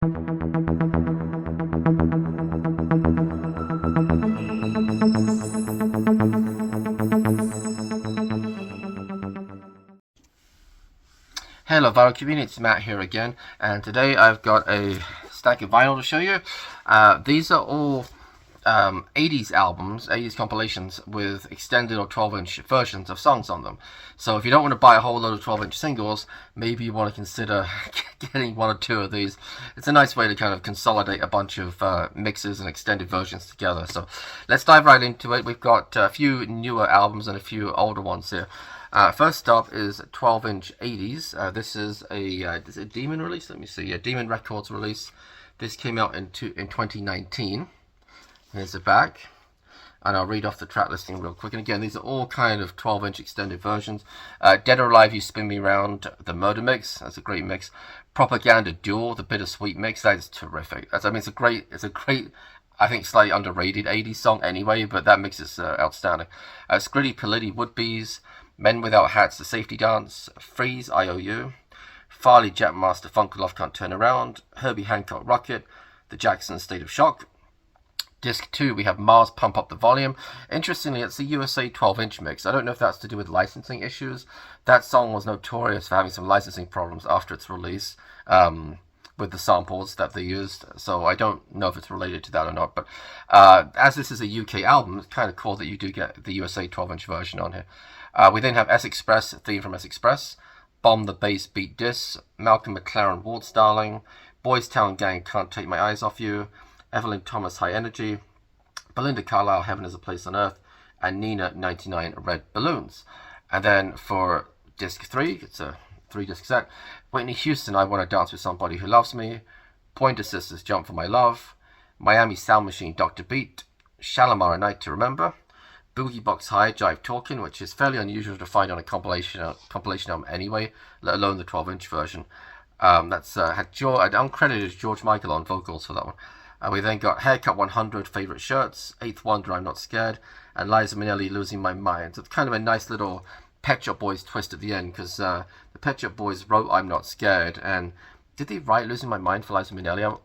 Hello vinyl community, it's Matt here again, and today I've got a stack of vinyl to show you. These are all 80s albums, 80s compilations with extended or 12-inch versions of songs on them. So if you don't want to buy a whole load of 12-inch singles, maybe you want to consider getting one or two of these. It's a nice way to kind of consolidate a bunch of mixes and extended versions together. So let's dive right into it. We've got a few newer albums and a few older ones here. First up is 12-inch 80s. This is a Demon release? Let me see. A Demon Records release. This came out in 2019. Here's the back. And I'll read off the track listing real quick. And again, these are all kind of 12-inch extended versions. Dead or Alive, You Spin Me Round, the Murder Mix. That's a great mix. Propaganda Duel, the Bittersweet Mix. That is terrific. I mean, it's a great, I think slightly underrated 80s song anyway, but that mix is outstanding. Scritti Politti, Woodbees, Men Without Hats, The Safety Dance, Freeze, IOU, Farley Jetmaster, Funk Love Can't Turn Around, Herbie Hancock, Rocket, The Jacksons, State of Shock. Disc 2, we have Mars, Pump Up the Volume. Interestingly, it's a USA 12-inch mix. I don't know if that's to do with licensing issues. That song was notorious for having some licensing problems after its release with the samples that they used. So I don't know if it's related to that or not. But as this is a UK album, it's kind of cool that you do get the USA 12-inch version on here. We then have S Express, theme from S Express, Bomb the Bass Beat Dis, Malcolm McLaren, Waltz Darling, Boys Town Gang, Can't Take My Eyes Off You, Evelyn Thomas, High Energy, Belinda Carlisle, Heaven is a Place on Earth, and Nina, 99 Red Balloons. And then for disc 3, it's a 3-disc set, Whitney Houston, I Want to Dance with Somebody Who Loves Me, Pointer Sisters, Jump for My Love, Miami Sound Machine, Dr. Beat, Shalimar, A Night to Remember, Boogie Box High, Jive Talkin', which is fairly unusual to find on a compilation album anyway, let alone the 12-inch version. That's had uncredited George Michael on vocals for that one. We then got Haircut 100, Favorite Shirts, Eighth Wonder, I'm Not Scared, and Liza Minnelli, Losing My Mind. So it's kind of a nice little Pet Shop Boys twist at the end, because the Pet Shop Boys wrote I'm Not Scared, and did they write Losing My Mind for Liza Minnelli?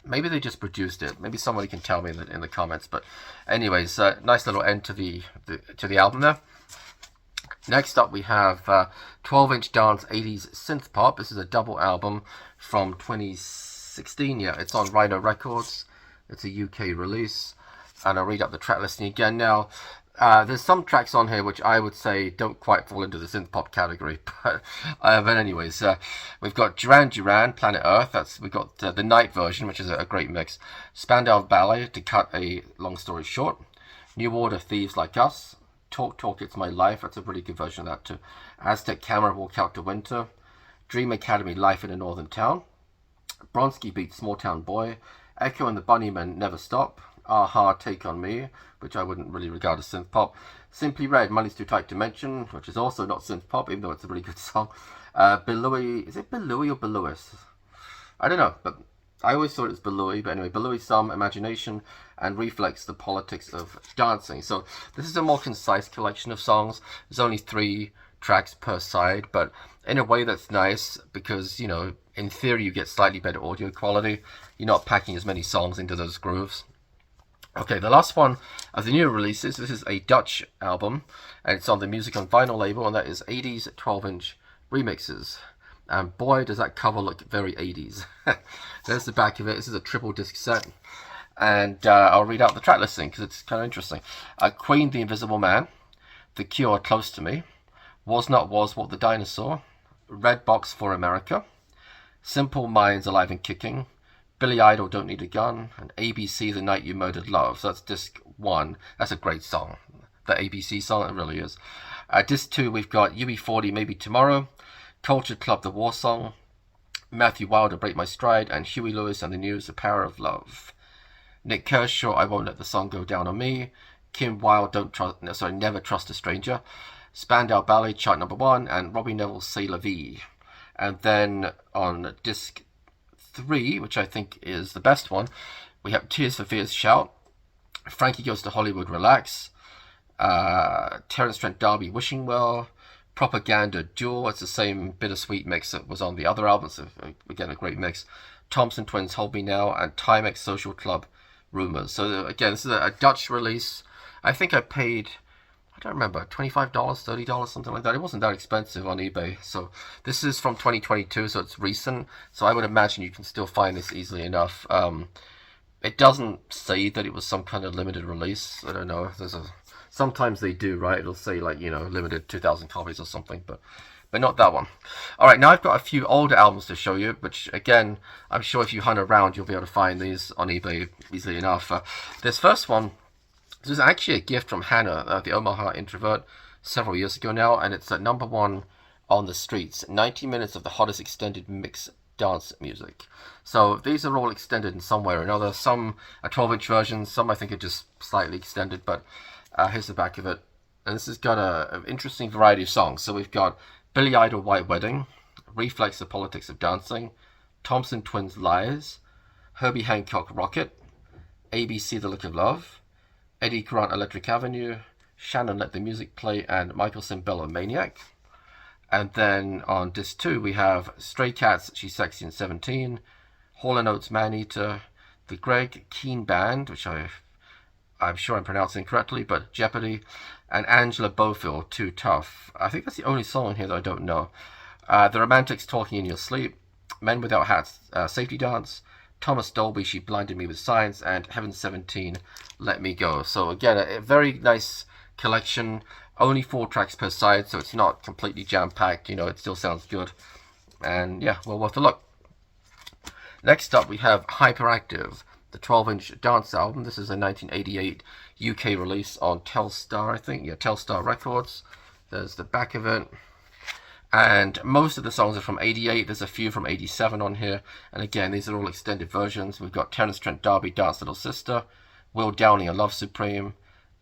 Maybe they just produced it. Maybe somebody can tell me in the comments. But anyways, nice little end to the album there. Next up we have 12-inch Dance 80s Synth Pop. This is a double album from 2016. Yeah, it's on Rhino Records. It's a UK release. And I'll read up the track listing again now. There's some tracks on here which I would say don't quite fall into the synth pop category, but anyways, we've got Duran Duran, Planet Earth. We've got the night version, which is a great mix. Spandau Ballet, To Cut a Long Story Short. New Order, Thieves Like Us. Talk Talk, It's My Life. That's a pretty good version of that too. Aztec Camera, Walk Out to Winter. Dream Academy, Life in a Northern Town. Bronski Beat, Small Town Boy. Echo and the Bunnymen, Never Stop. Aha, Take on Me, which I wouldn't really regard as synth pop. Simply Red, Money's Too Tight to Mention, which is also not synth pop, even though it's a really good song. Belouis, is it Belouis or Belouis? I don't know, but I always thought it was Belouis. But anyway, Belouis, Some Imagination, and Reflex, The Politics of Dancing. So this is a more concise collection of songs. There's only 3 tracks per side, but in a way that's nice because, you know, in theory you get slightly better audio quality. You're not packing as many songs into those grooves. Okay, the last one of the new releases, this is a Dutch album, and it's on the Music on Vinyl label, and that is 80s 12-inch remixes. And boy, does that cover look very 80s. There's the back of it. This is a triple disc set, and I'll read out the track listing because it's kind of interesting. Queen, The Invisible Man, The Cure, Close to Me, Was Not Was What the Dinosaur, Red Box for America, Simple Minds, Alive and Kicking, Billy Idol, Don't Need a Gun, and ABC, The Night You Murdered Love. So that's disc 1. That's a great song. The ABC song, it really is. Disc 2, we've got UB40, Maybe Tomorrow, Culture Club, The War Song, Matthew Wilder, Break My Stride, and Huey Lewis and the News, The Power of Love. Nick Kershaw, I Won't Let the Sun Go Down on Me. Kim Wilde, Never Trust a Stranger. Spandau Ballet, chart number 1, and Robbie Neville's C'est La Vie. And then on disc 3, which I think is the best one, we have Tears for Fears, Shout, Frankie Goes to Hollywood, Relax, Terence Trent D'Arby, Wishing Well, Propaganda Duel. It's the same bittersweet mix that was on the other albums. So again, a great mix. Thompson Twins Hold Me Now, and Timex Social Club Rumors. So again, this is a Dutch release. I think I paid, I don't remember, $25, $30, something like that. It wasn't that expensive on eBay. So this is from 2022, so it's recent. So I would imagine you can still find this easily enough. It doesn't say that it was some kind of limited release. I don't know. Sometimes they do, right? It'll say like, limited 2,000 copies or something, but not that one. All right, now I've got a few older albums to show you, which again, I'm sure if you hunt around, you'll be able to find these on eBay easily enough. This first one, this is actually a gift from Hannah, the Omaha introvert, several years ago now, and it's at #1 on the streets. 90 minutes of the hottest extended mix dance music. So these are all extended in some way or another. Some are 12-inch versions, some I think are just slightly extended, but here's the back of it. And this has got an interesting variety of songs. So we've got Billy Idol White Wedding, Reflex The Politics of Dancing, Thompson Twins Lies, Herbie Hancock Rocket, ABC The Look of Love, Eddie Grant Electric Avenue, Shannon Let the Music Play, and Michael Cimbello Maniac. And then on disc 2 we have Stray Cats, She's Sexy and 17, Hall & Oates Maneater, the Greg Keen Band, which I'm sure I'm pronouncing correctly, but Jeopardy, and Angela Bofill, Too Tough. I think that's the only song here that I don't know. The Romantics, Talking in Your Sleep, Men Without Hats, Safety Dance, Thomas Dolby, She Blinded Me with Science, and Heaven 17, Let Me Go. So again, a very nice collection. Only 4 tracks per side, so it's not completely jam-packed. It still sounds good. And yeah, well worth a look. Next up, we have Hyperactive, the 12-inch dance album. This is a 1988 UK release on Telstar, I think. Yeah, Telstar Records. There's the back of it. And most of the songs are from 88. There's a few from 87 on here. And again, these are all extended versions. We've got Terence Trent D'Arby, Dance Little Sister, Will Downing, A Love Supreme,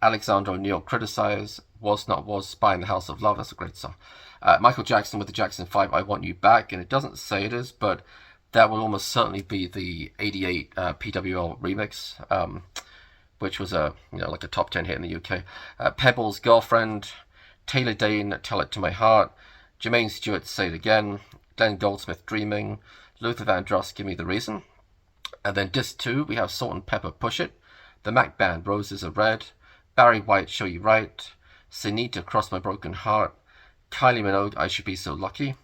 Alexander O'Neill, Criticize, Was Not Was, Spy in the House of Love. That's a great song. Michael Jackson with the Jackson 5, I Want You Back. And it doesn't say it is, but that will almost certainly be the 88 PWL remix, which was like a top 10 hit in the UK. Pebbles, Girlfriend, Taylor Dane, Tell It to My Heart, Jermaine Stewart, Say It Again, Glenn Goldsmith, Dreaming, Luther Vandross, Give Me the Reason. And then disc 2, we have Salt and Pepper, Push It, the Mac Band, Roses Are Red, Barry White, Show You Right, Sinita, Cross My Broken Heart, Kylie Minogue, I Should Be So Lucky,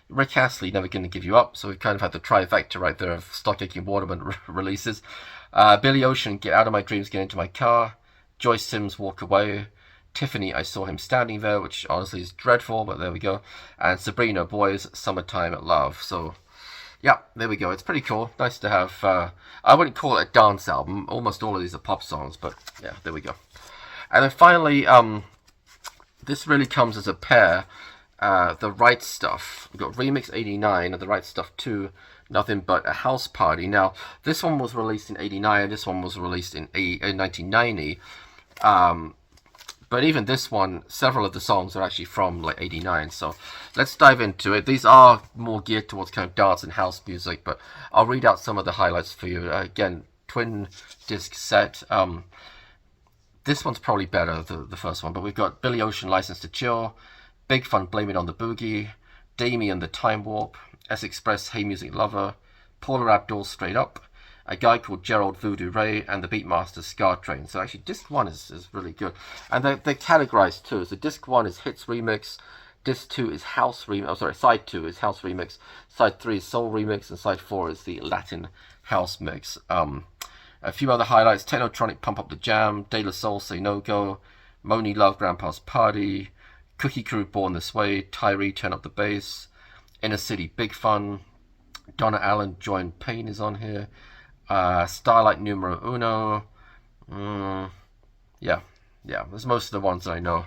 Rick Astley, Never Gonna Give You Up. So we've kind of had the trifecta right there of Stock Aitken Waterman releases. Billy Ocean, Get Out of My Dreams, Get Into My Car, Joyce Sims, Walk Away, Tiffany, I Saw Him Standing There, which honestly is dreadful, but there we go. And Sabrina, Boys, Summertime Love. So yeah, there we go. It's pretty cool. Nice to have. I wouldn't call it a dance album. Almost all of these are pop songs, but yeah, there we go. And then finally, this really comes as a pair. The Right Stuff. We've got Remix 89 and The Right Stuff 2, Nothing But a House Party. Now, this one was released in 89, this one was released in 1990. But even this one, several of the songs are actually from like 89. So let's dive into it. These are more geared towards kind of dance and house music, but I'll read out some of the highlights for you. Again, twin disc set. This one's probably better, the first one, but we've got Billy Ocean, License to Chill, Big Fun, Blame It on the Boogie, Damien, The Time Warp, S-Express, Hey Music Lover, Paula Abdul, Straight Up, a guy called Gerald Voodoo Ray, and the Beatmaster Scar Train. So actually disc 1 is really good. And they're categorized too. So disc 1 is Hits Remix, disc 2 is House Remix, oh sorry, side 2 is House Remix, side 3 is Soul Remix, and side 4 is the Latin House Mix. A few other highlights: Technotronic, Pump Up the Jam, De La Soul, Say No Go, Moni Love, Grandpa's Party, Cookie Crew, Born This Way, Tyree, Turn Up the Bass, Inner City, Big Fun, Donna Allen, Join Pain is on here, Starlight Numero Uno, yeah, there's most of the ones I know.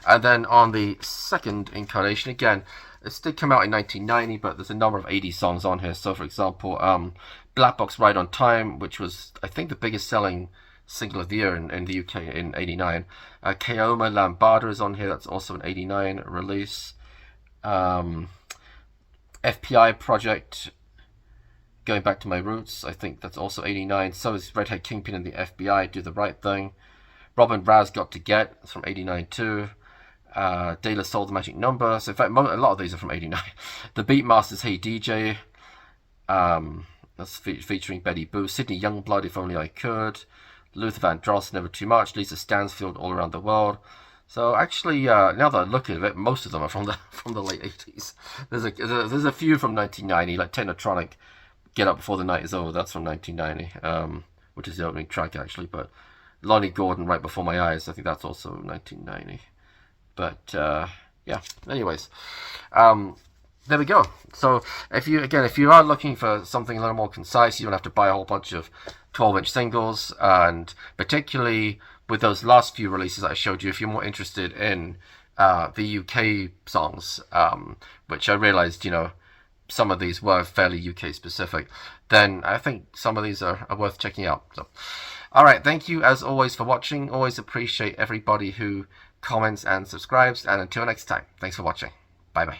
And then on the second incarnation, again, this did come out in 1990, but there's a number of 80 songs on here. So for example, Black Box Right on Time, which was, I think, the biggest selling single of the year in the UK in 89. Keoma Lambada is on here, that's also an 89 release. FPI Project, Going Back to My Roots, I think that's also 89. So is Redhead Kingpin and the FBI, Do the Right Thing. Robin Raz, Got to Get, it's from 89 too. De La Soul, The Magic Number. So in fact, a lot of these are from 89. The Beatmasters, Hey DJ. That's featuring Betty Boo, Sydney Youngblood, If Only I Could, Luther Vandross, Never Too Much, Lisa Stansfield, All Around the World. So actually, now that I look at it, most of them are from the late 80s. There's a few from 1990, like Technotronic, Get Up Before the Night Is Over. That's from 1990, which is the opening track actually. But Lonnie Gordon, Right Before My Eyes, I think that's also 1990. But yeah. Anyways, there we go. So if you are looking for something a little more concise, you don't have to buy a whole bunch of 12-inch singles, and particularly with those last few releases I showed you, if you're more interested in the UK songs, which I realized, some of these were fairly UK specific, then I think some of these are worth checking out. So, all right, thank you as always for watching. Always appreciate everybody who comments and subscribes, and until next time, thanks for watching. Bye bye.